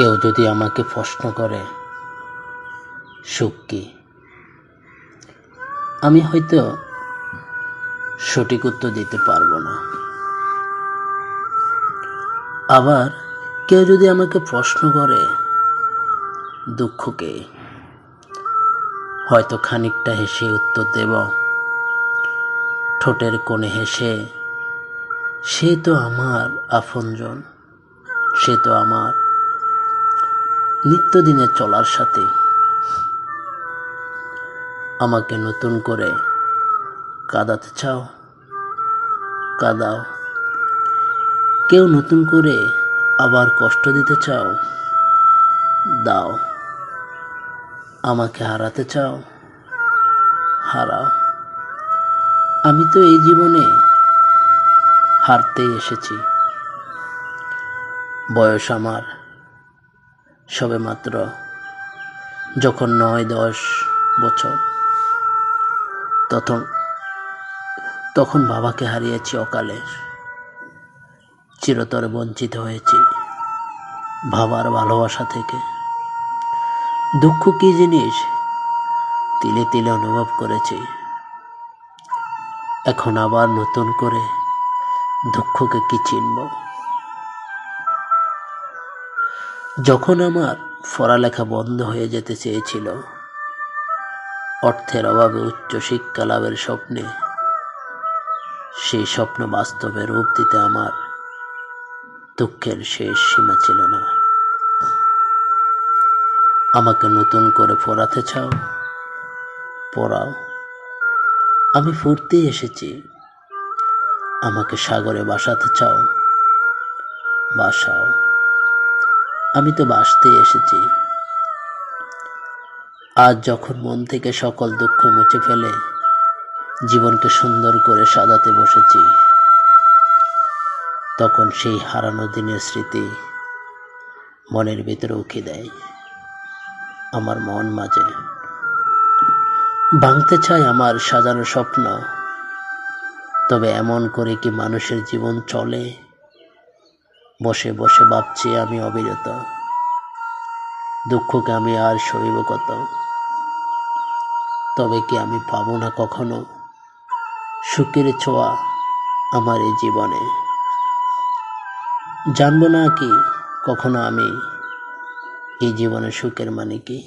কেউ যদি আমাকে প্রশ্ন করে সুখ কি, আমি হয়তো সঠিক উত্তর দিতে পারবো না। আবার কেউ যদি আমাকে প্রশ্ন করে দুঃখকে, হয়তো খানিকটা হেসে উত্তর দেব, ঠোঁটের কোণে হেসে। সে তো আমার আপনজন, সে তো আমার নিত্যদিনের চলার সাথে। আমাকে নতুন করে কাঁদাতে চাও, কাঁদাও। কেউ নতুন করে আবার কষ্ট দিতে চাও, দাও। আমাকে হারাতে চাও, হারাও। আমি তো এই জীবনে হারতেই এসেছি। বয়স আমার সবেমাত্র যখন 9-10 বছর, তখন বাবাকে হারিয়েছি অকালে। চিরতরে বঞ্চিত হয়েছি বাবার ভালোবাসা থেকে। দুঃখ কি জিনিস তিলে তিলে অনুভব করেছি। এখন আবার নতুন করে দুঃখকে কি চিনব? যখন আমার পড়ালেখা বন্ধ হয়ে যেতে চেয়েছিল, অর্থের অভাবে উচ্চশিক্ষা লাভের স্বপ্নে, সেই স্বপ্ন বাস্তবে রূপ দিতে আমার দুঃখের শেষ সীমা ছিল না। আমাকে নতুন করে পড়াতে চাও, পড়াও। আমি ফুরতে এসেছি। আমাকে সাগরে ভাসাতে চাও, ভাসাও। আমি তো ভাসতে এসেছি। আজ যখন মন থেকে সকল দুঃখ মুছে ফেলে জীবনকে সুন্দর করে সাজাতে বসেছি, তখন সেই হারানো দিনের স্মৃতি মনের ভিতরে উকি দেয় আমার মন মাঝে। ভাঙতে চাই আমার সাজানো স্বপ্ন, তবে এমন করে কি মানুষের জীবন চলে? বসে বসে ভাবছি আমি অবিরত, দুঃখকে আমি আর সইব কত? তবে কি আমি পাবো না কখনো সুখের ছোঁয়া আমার এই জীবনে? জানবো না কি কখনো আমি এই জীবনে সুখের মানে কি?